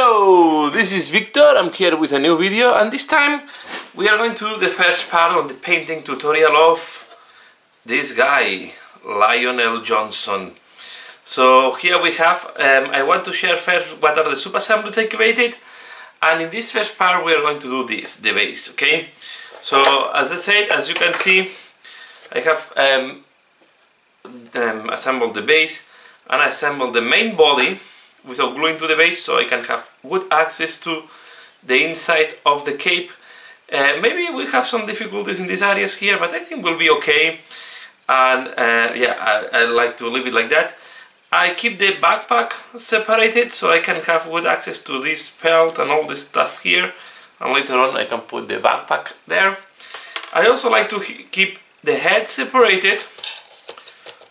Hello, this is Victor. I'm here with a new video, and this time we are going to do the first part on the painting tutorial of this guy, Lionel Jonson. So here we have, I want to share first what are the sub-assemblies I created, and in this first part we are going to do this, the base, okay? So as I said, as you can see, I have assembled the base and assembled the main body without gluing to the base, so I can have good access to the inside of the cape. Maybe we have some difficulties in these areas here, but I think we'll be okay. And yeah, I like to leave it like that. I keep the backpack separated so I can have good access to this belt and all this stuff here, and later on I can put the backpack there. I also like to keep the head separated,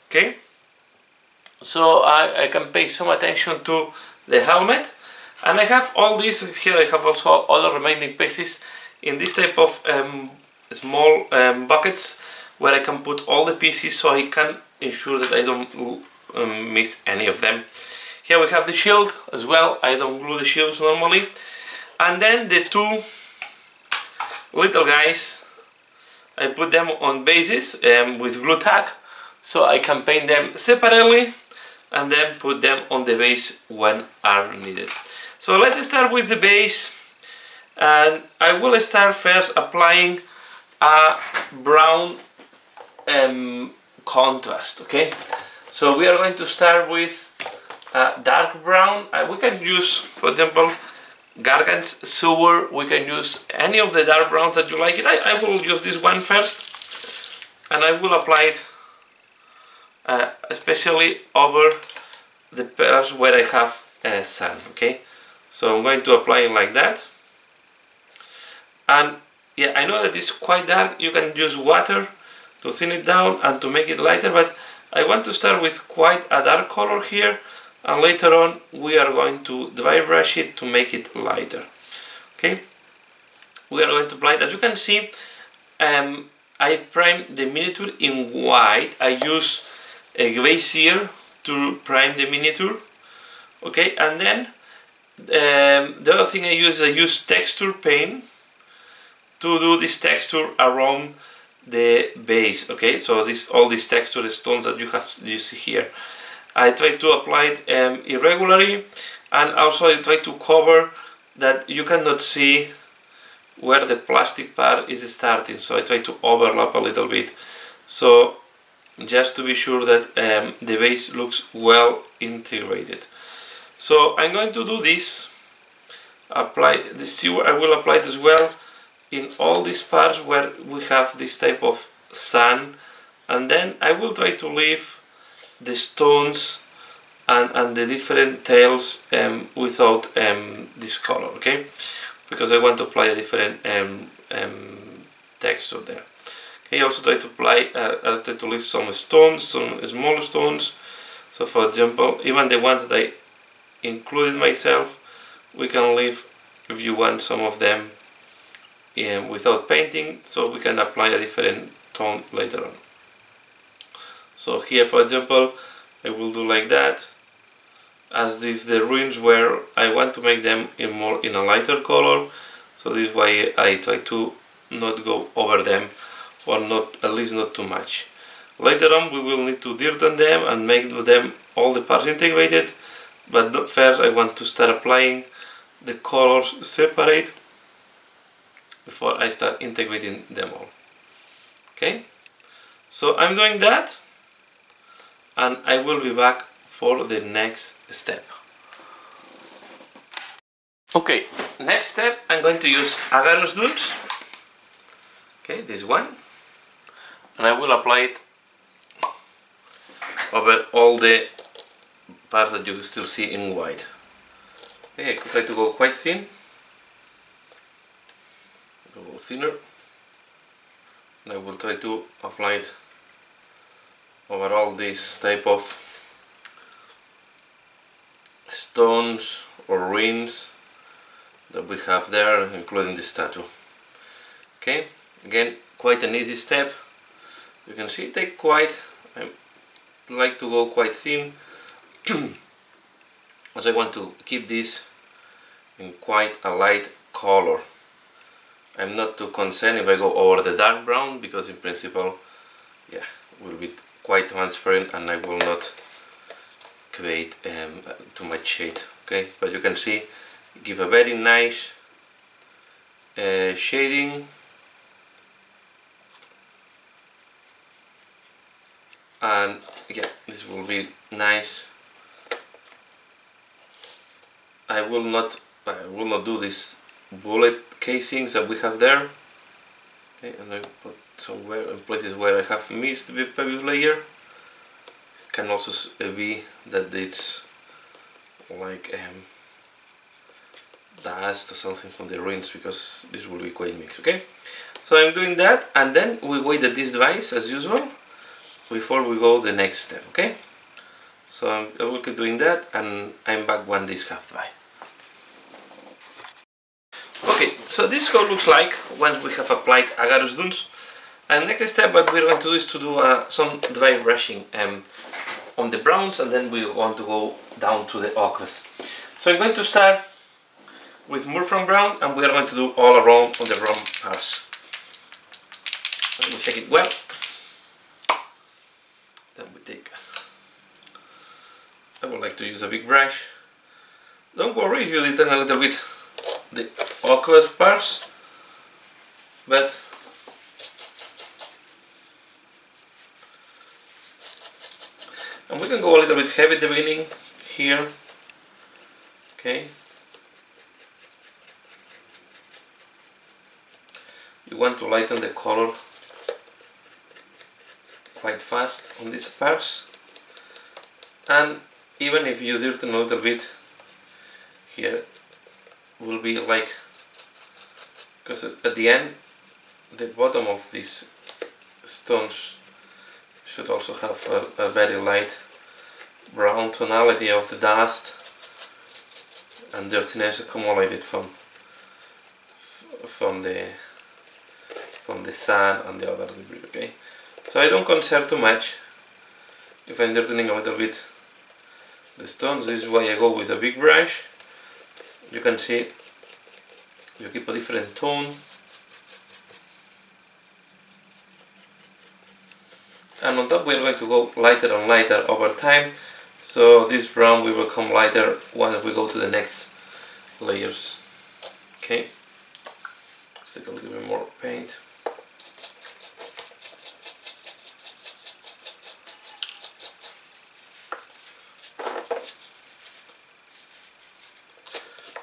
okay? So I can pay some attention to the helmet, and I have all these here. I have also other remaining pieces in this type of small buckets where I can put all the pieces so I can ensure that I don't miss any of them. Here we have the shield as well. I don't glue the shields normally. And then the two little guys, I put them on bases with glue tack so I can paint them separately and then put them on the base when are needed. So let's start with the base, and I will start first applying a brown contrast, okay? So we are going to start with dark brown. We can use, for example, Gargan's Sewer. We can use any of the dark browns that you like. I will use this one first, and I will apply it especially over the parts where I have sand, okay? So I'm going to apply it like that. And yeah, I know that it's quite dark. You can use water to thin it down and to make it lighter, but I want to start with quite a dark color here, and later on we are going to dry brush it to make it lighter, okay? We are going to apply it. As you can see, I prime the miniature in white. I use a glacier to prime the miniature, okay? And then the other thing I use texture paint to do this texture around the base, okay? So all these texture stones that you see here, I try to apply it irregularly, and also I try to cover that you cannot see where the plastic part is starting, so I try to overlap a little bit, so just to be sure that the base looks well integrated. So I'm going to do this, apply the sewer. I will apply it as well in all these parts where we have this type of sand, and then I will try to leave the stones and the different tails without this color, okay? Because I want to apply a different texture there. I also try to apply, I try to leave some stones, some small stones. So for example, even the ones that I included myself, we can leave, if you want, some of them without painting, so we can apply a different tone later on. So here, for example, I will do like that, as if the ruins were, I want to make them in a lighter color. So this way I try to not go over them, or not, at least not too much. Later on we will need to dirten them and make them all the parts integrated, but first I want to start applying the colors separate before I start integrating them all, okay? So I'm doing that, and I will be back for the next step. Okay, next step, I'm going to use agarose dunes, okay, this one, and I will apply it over all the parts that you still see in white. Okay, I could try to go quite thin, go thinner, and I will try to apply it over all this type of stones or ruins that we have there, including the statue. Okay, again, quite an easy step. You can see I like to go quite thin as I want to keep this in quite a light color. I'm not too concerned if I go over the dark brown, because in principle, yeah, will be quite transparent and I will not create too much shade. Okay, but you can see, give a very nice shading, and yeah, this will be nice. I will not do these bullet casings that we have there. Okay, and I put somewhere in places where I have missed the previous layer. Can also be that it's like dust or something from the rinse, because this will be quite mixed. Okay, so I'm doing that, and then we wait that this dries as usual before we go the next step. Okay, so I will keep doing that, and I'm back when this have dry. Okay, so this is how it looks like once we have applied agarus dunes. And next step, what we're going to do is to do some dry brushing on the browns, and then we want to go down to the ochres. So I'm going to start with Murphy brown, and we are going to do all around on the brown parts. Let me check it well. Then we take, I would like to use a big brush. Don't worry if you did a little bit the ochre parts, but and we can go a little bit heavy at the beginning here. Okay, you want to lighten the color quite fast on these parts, and even if you dirten a little bit here, will be like, because at the end the bottom of these stones should also have a very light brown tonality of the dust and dirtiness accumulated from the sand and the other debris. Okay, so I don't concern too much if I'm dirtening a little bit the stones. This is why I go with a big brush. You can see you keep a different tone, and on top we are going to go lighter and lighter over time, so this brown will become lighter once we go to the next layers. Okay, let's take a little bit more paint.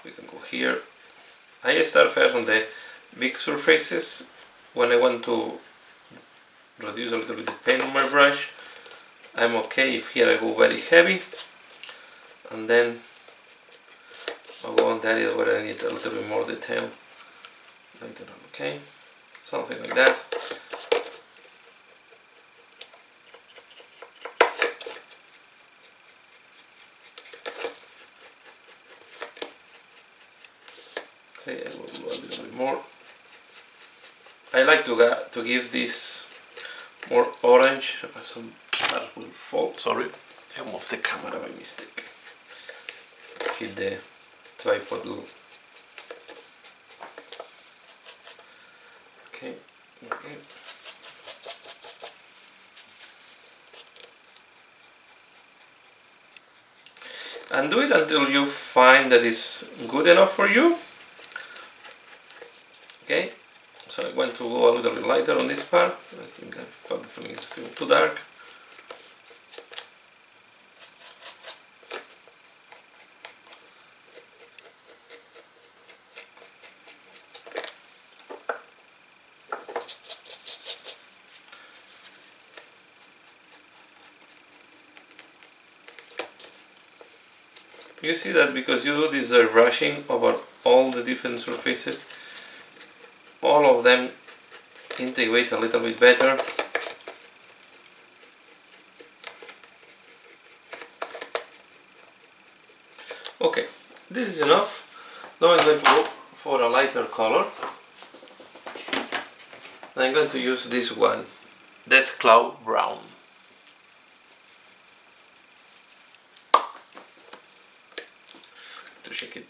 We can go here. I start first on the big surfaces when I want to reduce a little bit the paint on my brush. I'm okay if here I go very heavy, and then I'll go on the area where I need a little bit more detail later on. Okay, something like that. Okay, I will do a little bit more. I like to give this more orange. Some that will fall. Sorry, I moved the camera by mistake. Hit the tripod. Okay. Okay. And do it until you find that it's good enough for you. Okay, so I want to go a little bit lighter on this part. I think I've got the feeling it's still too dark. You see that because you do this brushing over all the different surfaces, all of them integrate a little bit better. Okay, this is enough. Now I'm going to go for a lighter color. I'm going to use this one, Death Cloud Brown. To shake it.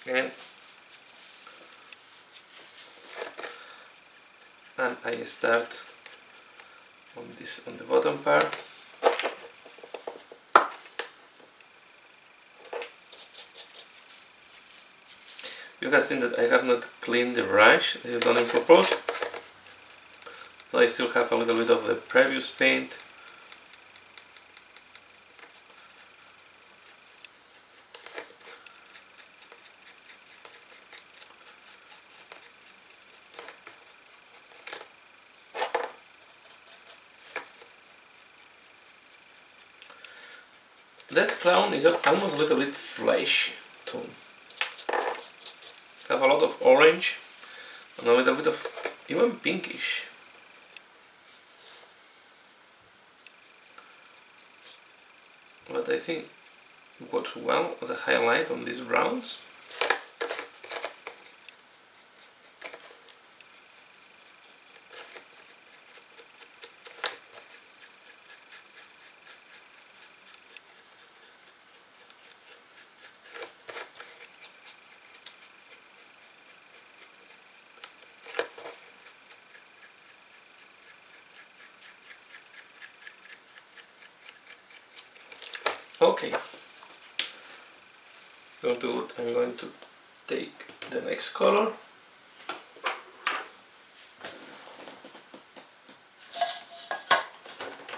again, and I start on the bottom part. You can see that I have not cleaned the brush. This is done in purpose, so I still have a little bit of the previous paint. That clown is almost a little bit flesh tone. Have a lot of orange and a little bit of even pinkish. But I think it works well as a highlight on these browns. Okay, I'm going to take the next color.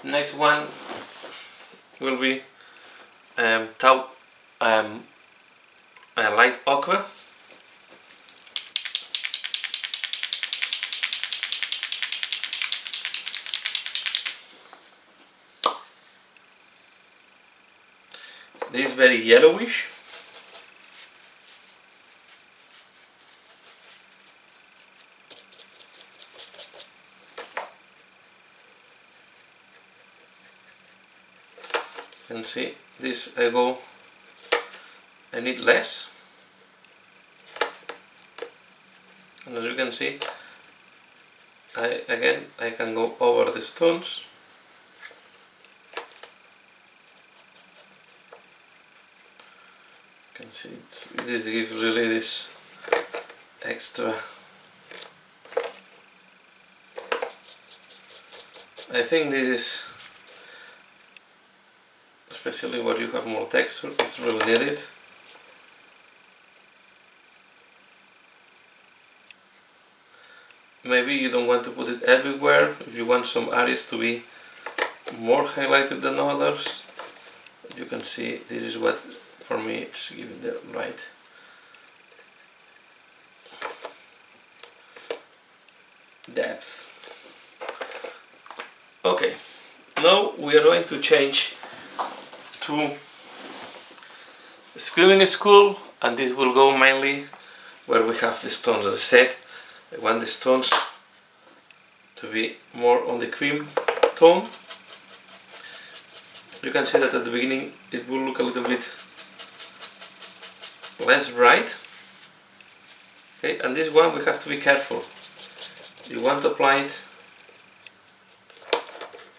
Next one will be light aqua. This is very yellowish. You can see this I need less, and as you can see, I can go over the stones. You can see this gives really this extra. I think this is, especially where you have more texture, it's really needed. Maybe you don't want to put it everywhere, if you want some areas to be more highlighted than others. You can see this is what, for me, it's giving the right depth. Okay, now we are going to change to swimming school, and this will go mainly where we have the stones. As I said, I want the stones to be more on the cream tone. You can see that at the beginning it will look a little bit less bright. Okay, and this one we have to be careful. You want to apply it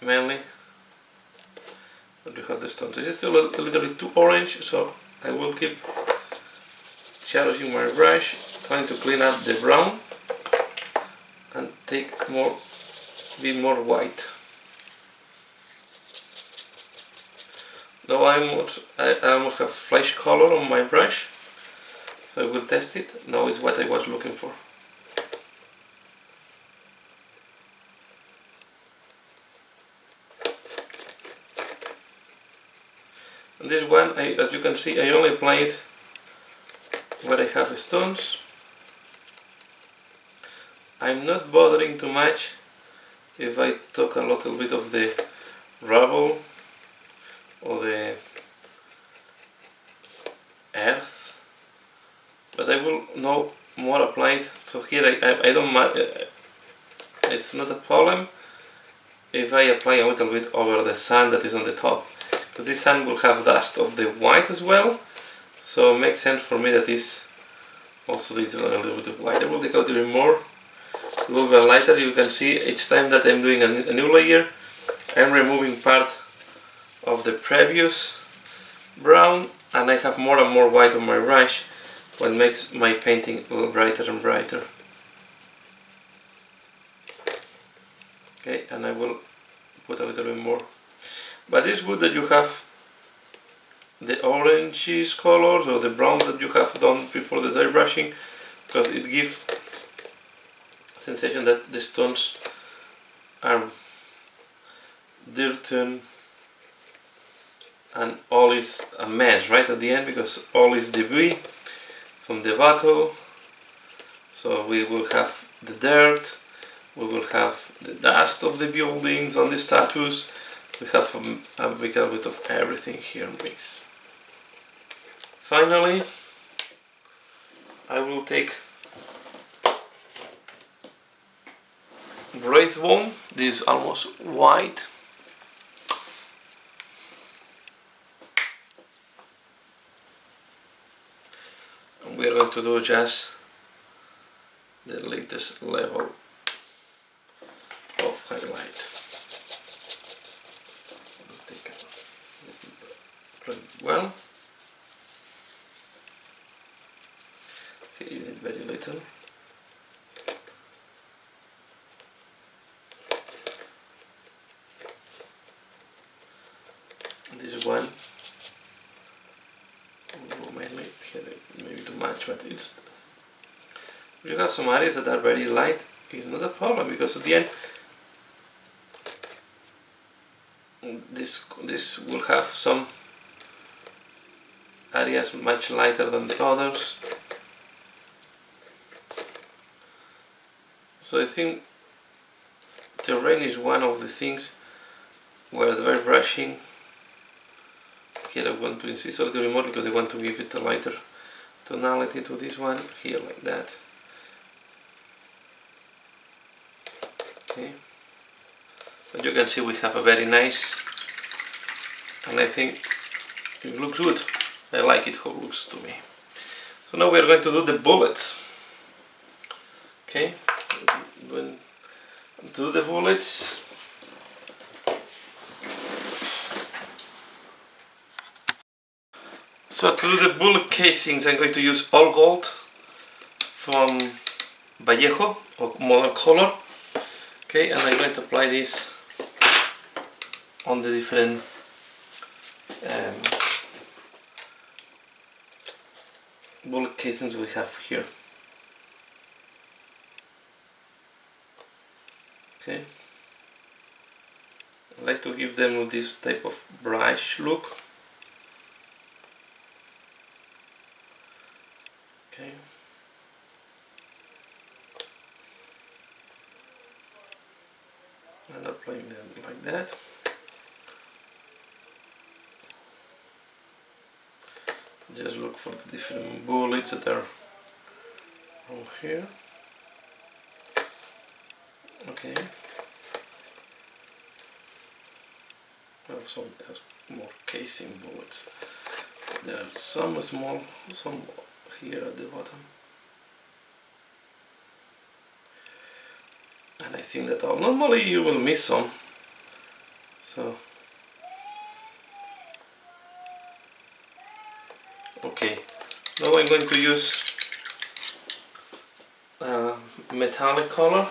mainly where you have the stones. This is still a little bit too orange, so I will keep charging my brush, trying to clean up the brown and be more white. Now I almost have flesh color on my brush, so I will test it. Now it's what I was looking for. And this one, as you can see, I only apply it where I have stones. I'm not bothering too much if I took a little bit of the rubble or the earth, but I will know more applied. So here I don't matter. It's not a problem if I apply a little bit over the sand that is on the top, because this sand will have dust of the white as well, so it makes sense for me that this also needs a little bit of white. I will take out even more. To go even lighter. You can see each time that I'm doing a new layer, I'm removing part of the previous brown, and I have more and more white on my brush, what makes my painting a little brighter and brighter. Okay, and I will put a little bit more. But it's good that you have the oranges colors or the browns that you have done before the dry brushing, because it gives a sensation that the stones are dirty and all is a mess right at the end, because all is debris from the bottle. So we will have the dirt, we will have the dust of the buildings on the statues, we have a big bit of everything here mixed. Finally, I will take Wraith Bone, this is almost white. And we are going to do just the latest level of highlight. Take it well. Here you need very little. This one mainly here, maybe too much, but it's, if you have some areas that are very light, it's not a problem, because at the end this will have some areas much lighter than the others. So I think terrain is one of the things where the dry brushing, here I want to insist a little bit more because I want to give it a lighter tonality to this one, here like that. Okay, but you can see we have a very nice, and I think it looks good. I like it how it looks to me. So now we are going to do the bullets. Okay, going to do the bullets. So to do the bullet casings, I'm going to use all gold from Vallejo or Modern Color. Okay, and I'm going to apply this on the different bullet casings we have here. Okay, I like to give them this type of brush look. Okay. And applying them like that. Just look for the different bullets that are on here. Okay. Also there are more casing bullets. There are some small, some here at the bottom. And I think that normally you will miss some. So okay, now I'm going to use metallic color.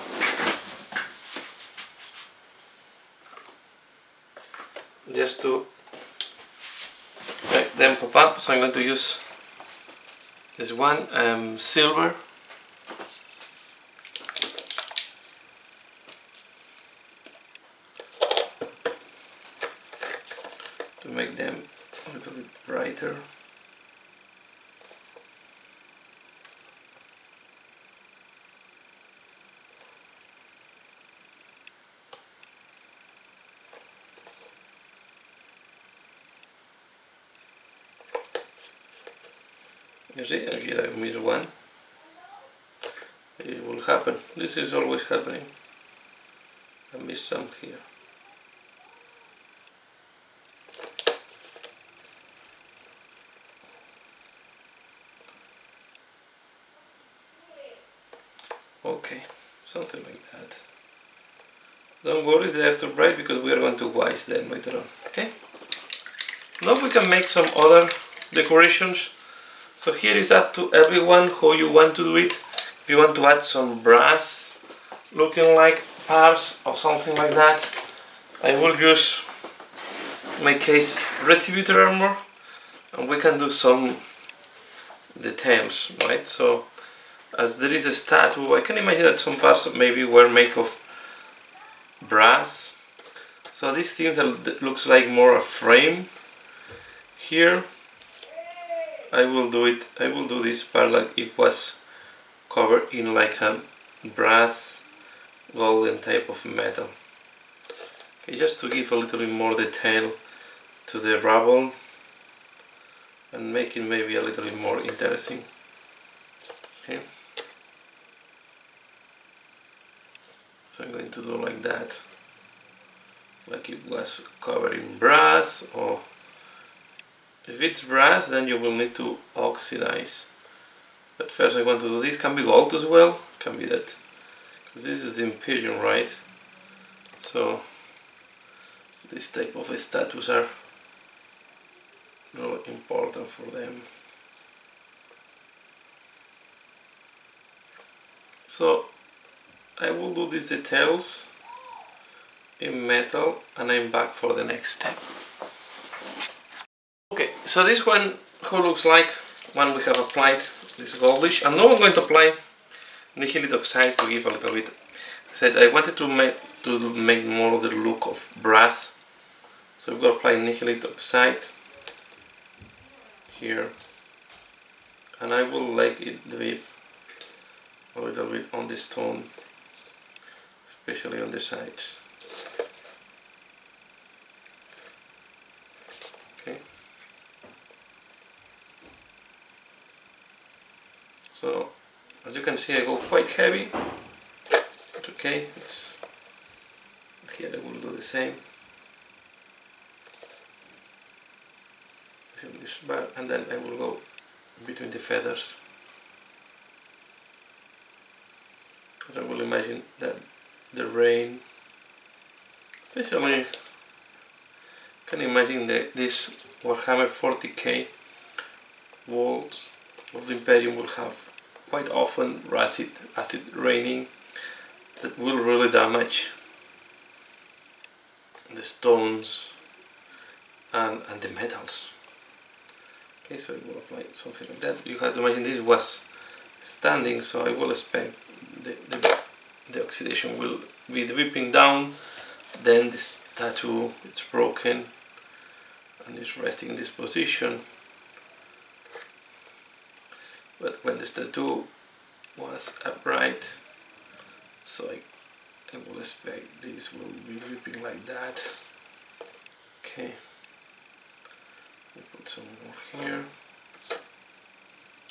Just to make them pop up, so I'm going to use this one, silver. To make them a little bit brighter. You see, and here I missed one. It will happen. This is always happening. I missed some here. Okay, something like that. Don't worry, they are too bright because we are going to wash them later on. Okay. Now we can make some other decorations. So here is up to everyone how you want to do it. If you want to add some brass looking like parts or something like that, I will use, in my case, retributor armor, and we can do some details, right? So as there is a statue, I can imagine that some parts maybe were made of brass. So these things looks like more a frame. Here I will do this part like it was covered in like a brass golden type of metal. Okay, just to give a little bit more detail to the rubble and make it maybe a little bit more interesting. Okay. So I'm going to do like that, like it was covered in brass, or if it's brass then you will need to oxidize. But first I want to do this, can be gold as well, can be that, because this is the Imperium, right? So this type of statues are really important for them. So I will do these details in metal and I'm back for the next step. Okay, so this one who looks like one we have applied this goldish, and now I'm going to apply nickelite oxide to give a little bit. I said I wanted to make more of the look of brass, so I'm going to apply nickelite oxide here, and I will like it dip a little bit on the stone, especially on the sides. Okay. So as you can see, I go quite heavy. It's okay. It's here. I will do the same. This bar, and then I will go between the feathers. I will imagine that the rain, especially, can imagine this Warhammer 40k walls of the Imperium will have quite often acid raining that will really damage the stones and the metals. Okay, so I will apply something like that. You have to imagine this was standing, so I will expect the oxidation will be dripping down, then the statue it's broken and it's resting in this position. But when the statue was upright, so I will expect this will be dripping like that. Okay, we'll put some more here.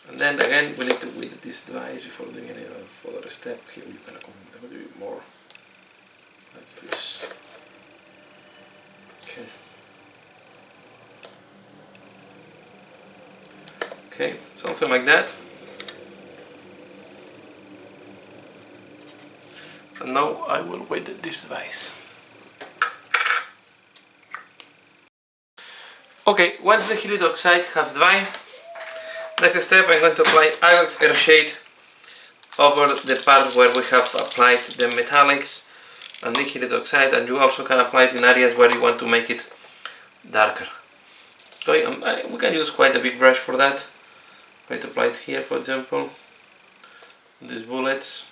And then again we need to wet this device before doing any further step. Here you can accommodate a little bit more like this. Okay. Okay, something like that. And now I will wet this device. Okay, once the nickelite oxide has dried, next step I'm going to apply air shade over the part where we have applied the metallics and nickelite oxide, and you also can apply it in areas where you want to make it darker. Okay, we can use quite a big brush for that. I'm going to apply it here, for example, these bullets.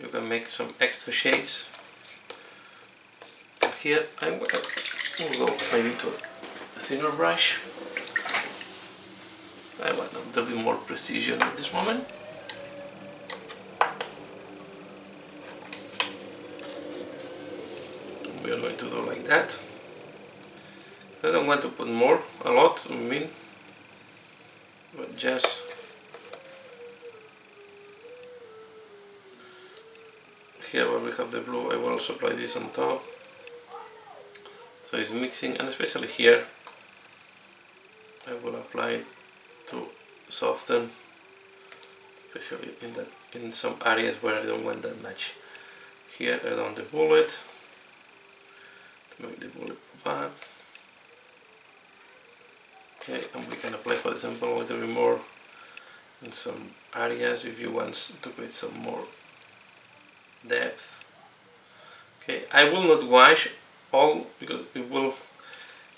You can make some extra shades. Here I will go maybe to a thinner brush. I want a little bit more precision at this moment. We are going to do like that. I don't want to put more, a lot, I mean, but just here where we have the blue, I will also apply this on top. So it's mixing, and especially here I will apply it to soften, especially in some areas where I don't want that much here add on the bullet to make the bullet pop up. Okay, and we can apply, for example, a little bit more in some areas if you want to create some more depth. Okay, I will not wash all because it will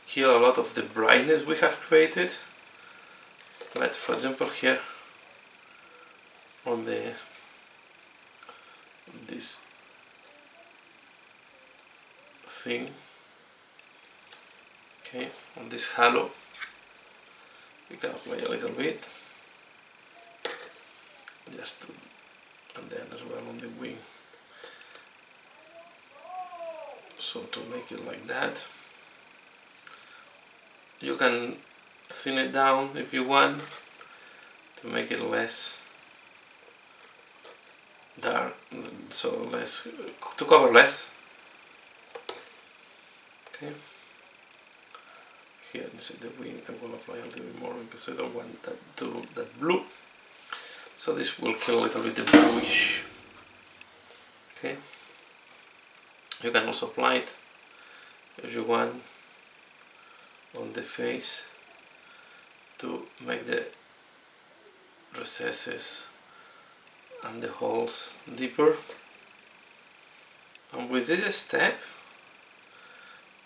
kill a lot of the brightness we have created. But for example, here on this thing, okay, on this halo, we can apply a little bit, just to, and then as well on the wing. So to make it like that, you can thin it down if you want to make it less dark, so less, to cover less. Okay, here inside the wing I will apply a little bit more because I don't want that to look that blue, so this will kill a little bit the bluish. Okay, you can also apply it if you want on the face to make the recesses and the holes deeper. And with this step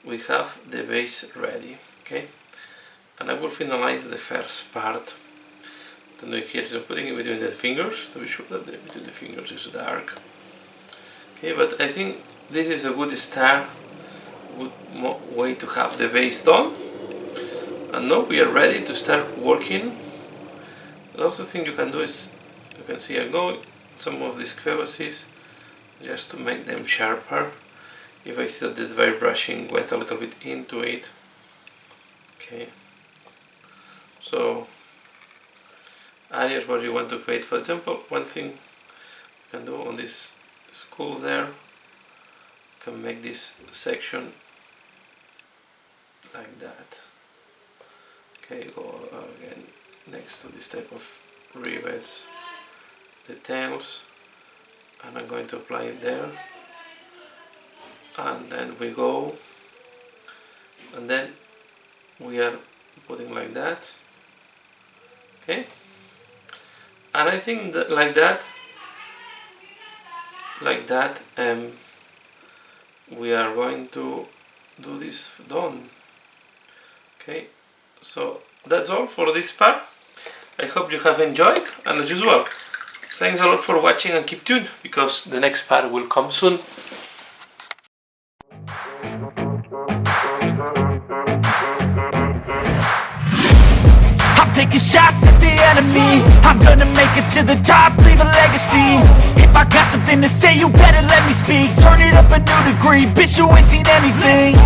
we have the base ready. Okay, and I will finalize the first part. Then doing here is putting it between the fingers to be sure that between the fingers is dark. Okay, but I think this is a good start, good way to have the base done. And now we are ready to start working. The other thing you can do is, you can see I go some of these crevices just to make them sharper. If I see that the dry brushing went a little bit into it. Okay, so areas where you want to create, for example, one thing you can do on this skull there, you can make this section like that. Okay, go again next to this type of rivets, the tails, and I'm going to apply it there, and then we go, and then we are putting like that. Okay, and I think that like that we are going to do this done. Okay, so that's all for this part. I hope you have enjoyed, and as usual, thanks a lot for watching, and keep tuned because the next part will come soon. I'm taking shots at the enemy. I'm gonna make it to the top, leave a legacy. If I got something to say, you better let me speak. Turn it up a new degree, bitch, you ain't seen anything.